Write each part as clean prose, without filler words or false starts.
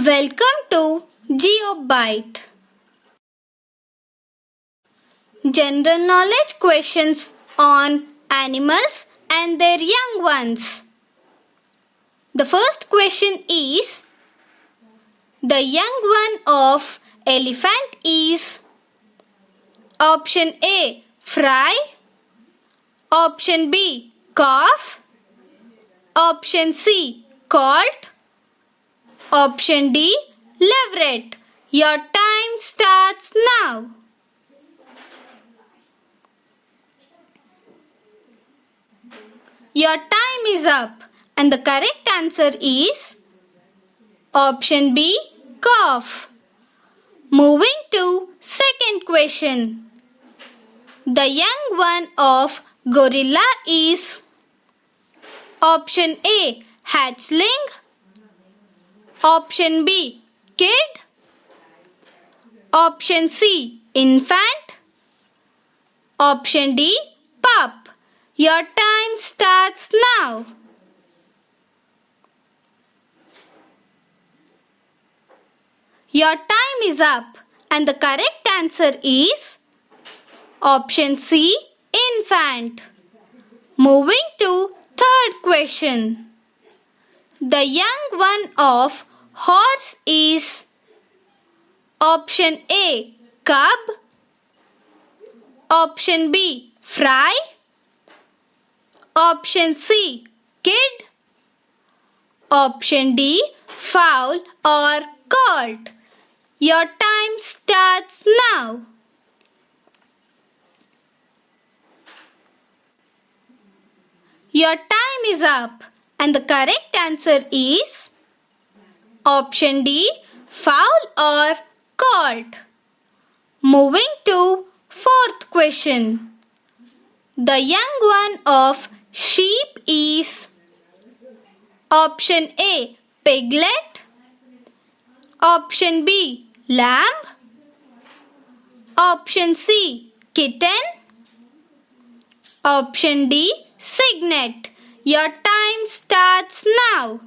Welcome to GeoByte. General knowledge questions on animals and their young ones. The first question is: the young one of elephant is option A, fry, option B, calf, option C, colt, option D, leveret. Your time starts now. Your time is up and the correct answer is option B, calf. Moving to second question. The young one of gorilla is option A, hatchling, option B, kid, option C, infant, option D, pup. Your time starts now. Your time is up and the correct answer is option C, infant. Moving to third question. The young one of horse is option A, cub, option B, fry, option C, kid, option D, foal or colt. Your time starts now. Your time is up and the correct answer is option D, foal or colt. Moving to fourth question. The young one of sheep is option A, piglet, option B, lamb, option C, kitten, option D, cygnet. Your time starts now.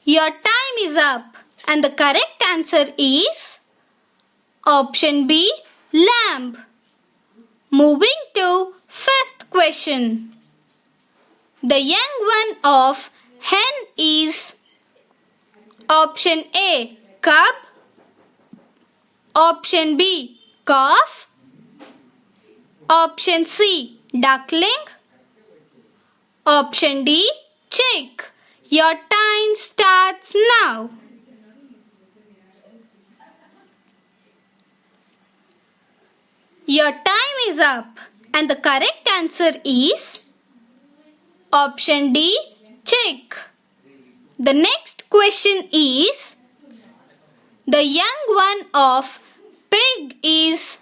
Your time is up and the correct answer is option B, lamb. Moving to fifth question. The young one of hen is option A, cub, option B, calf, option C, duckling, option D, chick. Your time starts now. Your time is up and the correct answer is option D, chick. The next question is: the young one of pig is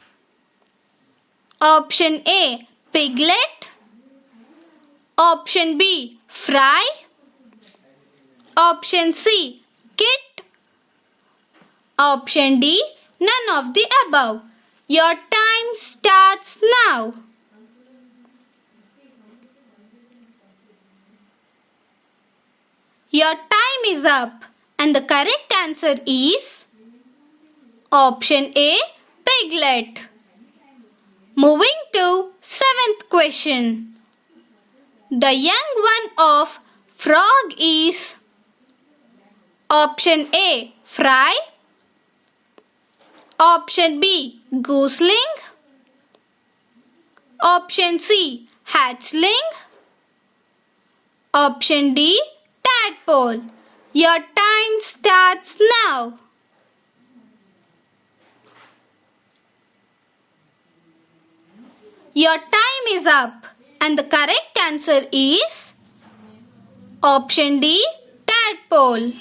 option A, piglet, option B, fry, option C, kit, option D, none of the above. Your time starts now. Your time is up and the correct answer is option A, piglet. Moving to seventh question. The young one of frog is option A, fry, option B, gooseling, option C, hatchling, option D, tadpole. Your time starts now. Your time is up and the correct answer is option D, tadpole.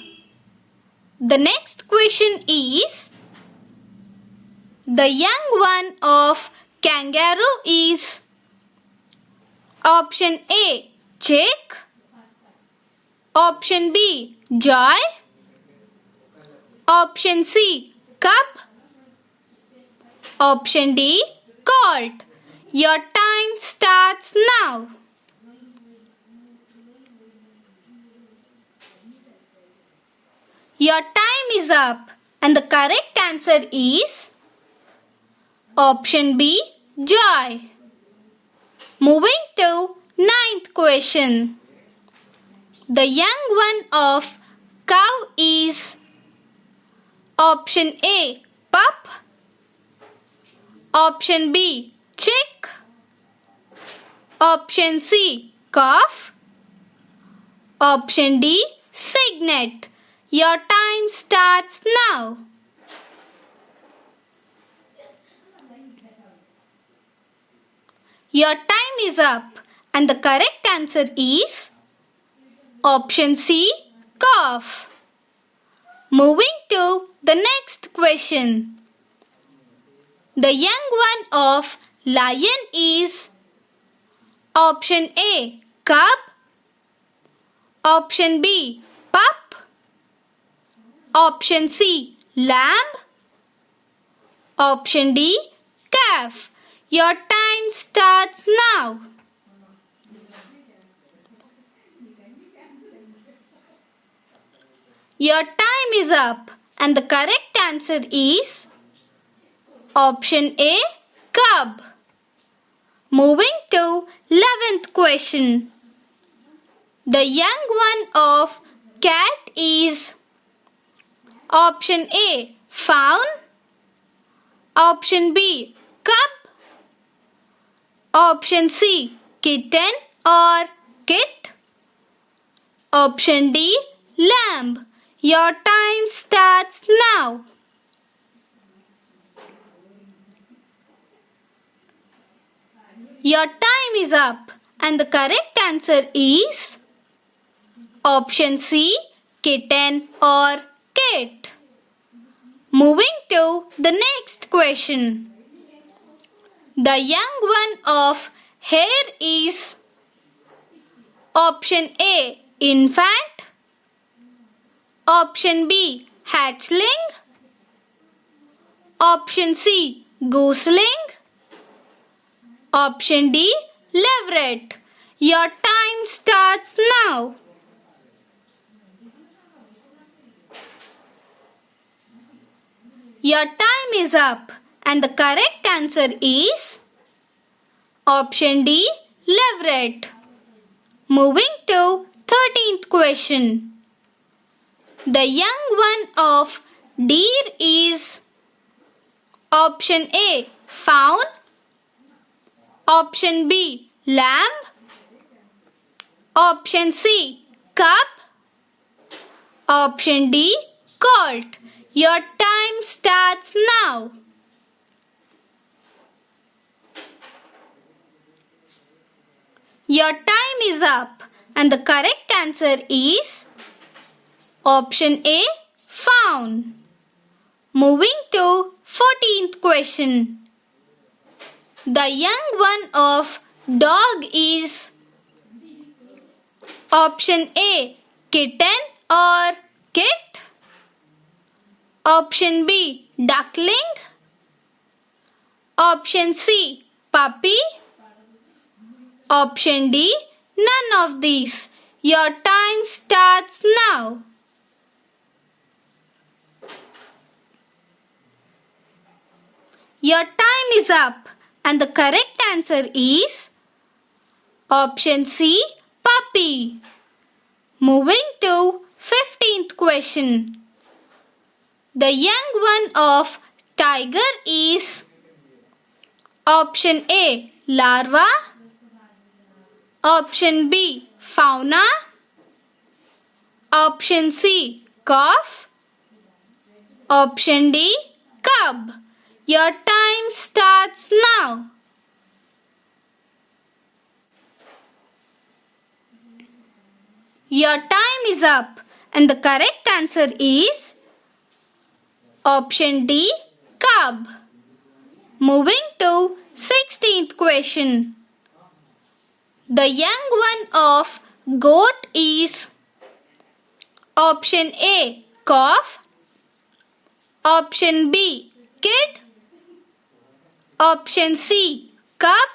The next question is: the young one of kangaroo is option A, chick, option B, joy, option C, cub, option D, colt. Your time starts now. Your time is up and the correct answer is option B, joy. Moving to ninth question. The young one of cow is option A, pup. Option B, chick. Option C, calf. Option D, cygnet. Your time starts now. Your time is up and the correct answer is option C, calf. Moving to the next question. The young one of lion is option A, cub. Option B, pup. Option C, lamb. Option D, calf. Your time starts now. Your time is up and the correct answer is option A, cub. Moving to 11th question. The young one of cat is option A, fawn. Option B, cub. Option C, kitten or kit. Option D, lamb. Your time starts now. Your time is up and the correct answer is option C, kitten or kit. Moving to the next question. The young one of hare is option A, infant. Option B, hatchling. Option C, gooseling. Option D, leveret. Your time starts now. Your time is up and the correct answer is option D, leveret. Moving to 13th question. The young one of deer is option A, fawn. Option B, lamb. Option C, cub. Option D, colt. Your time starts now. Your time is up and the correct answer is option A, fawn. Moving to 14th question. The young one of dog is option A, kitten or kit. Option B, duckling. Option C, puppy. Option D, none of these. Your time starts now. Your time is up and the correct answer is option C, puppy. Moving to 15th question. The young one of tiger is option A, larva. Option B, fauna. Option C, calf. Option D, cub. Your time starts now. Your time is up and the correct answer is option D, cub. Moving to 16th question. The young one of goat is option A, calf. Option B, kid. Option C, cub.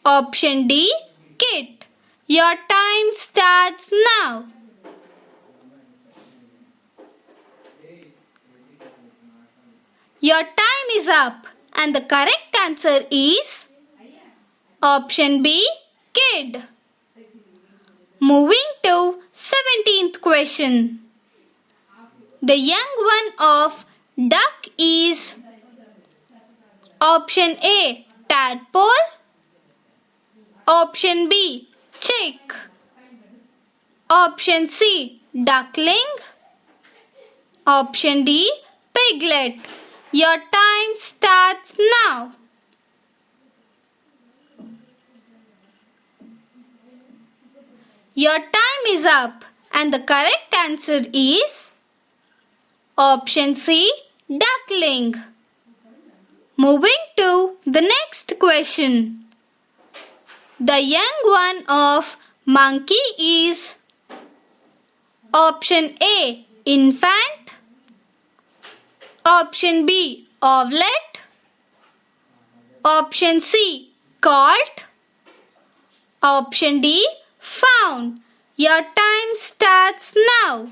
Option D, kit. Your time starts now. Your time is up and the correct answer is option B, kid. Moving to 17th question. The young one of duck is option A, tadpole. Option B, chick. Option C, duckling. Option D, piglet. Your time starts now. Your time is up and the correct answer is option C, duckling. Moving to the next question. The young one of monkey is option A, infant. Option B, owlet. Option C, colt. Option D, fawn. Your time starts now.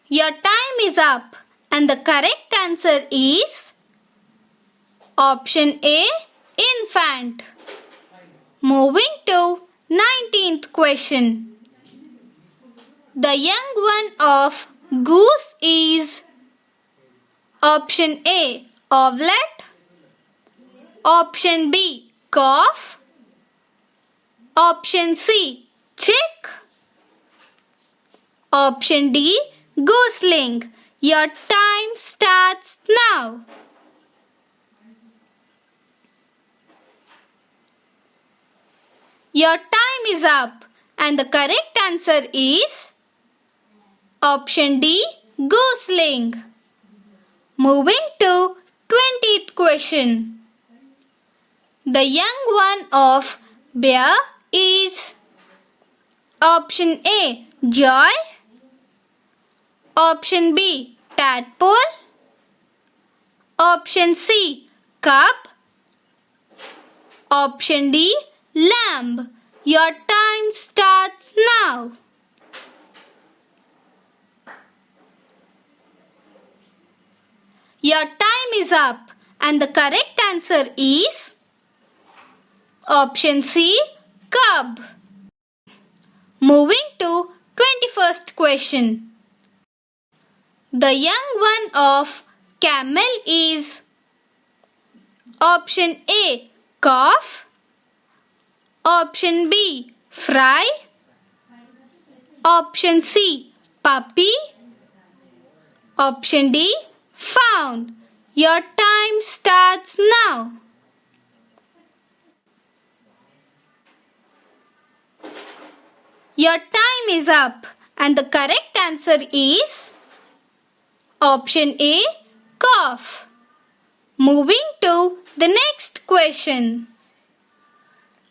Your time is up and the correct answer is option A, infant. Moving to 19th question. The young one of goose is option A, owlet. Option B, calf. Option C, chick. Option D, gosling. Your time starts now. Your time is up and the correct answer is option D, gosling. Moving to 20th question. The young one of bear is option A, joy. Option B, tadpole. Option C, cub. Option D, lamb. Your time starts now. Your time is up and the correct answer is option C, cub. Moving to 21st question. The young one of camel is option A, calf. Option B, fry. Option C, puppy. Option D, fawn. Your time starts now. Your time is up and the correct answer is option A, calf. Moving to the next question.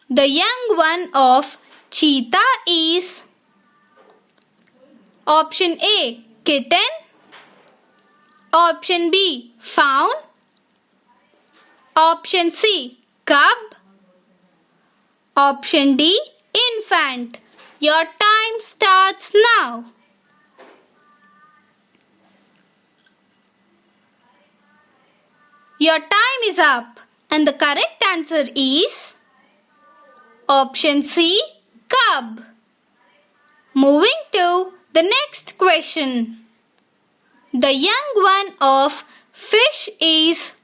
The young one of cheetah is option A, kitten. Option B, fawn. Option C, cub. Option D, infant. Your time starts now. Your time is up and the correct answer is option C, cub. Moving to the next question. The young one of fish is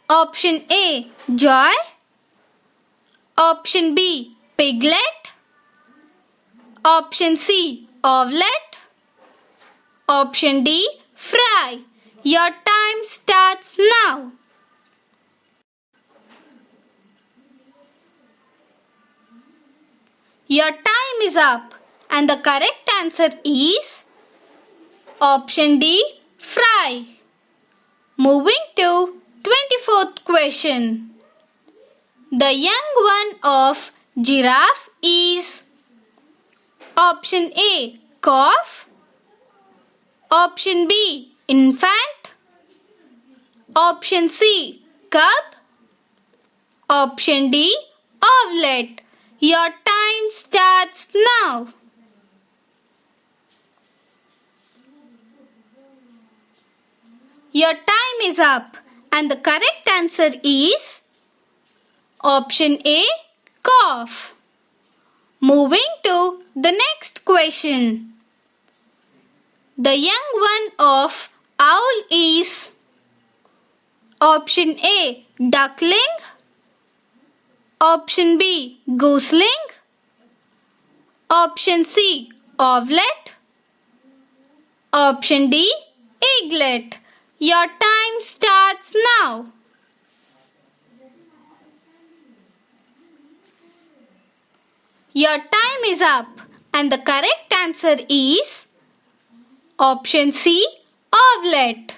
option A, joy. Option B, piglet. Option C, owlet. Option D, fry. Your time starts now. Your time is up and the correct answer is option D, fry. Moving to 24th question. The young one of giraffe is option A, calf. Option B, infant. Option C, cub. Option D, owlet. Your time starts now. Your time is up and the correct answer is option A, cough. Moving to the next question. The young one of owl is option A, duckling, option B, gooseling, option C, owlet, option D, eaglet. Your time starts now. Your time is up and the correct answer is option C, owlet.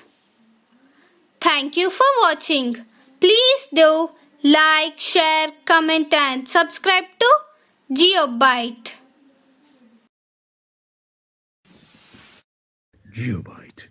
Thank you for watching. Please do like, share, comment and subscribe to GeoByte. GeoByte.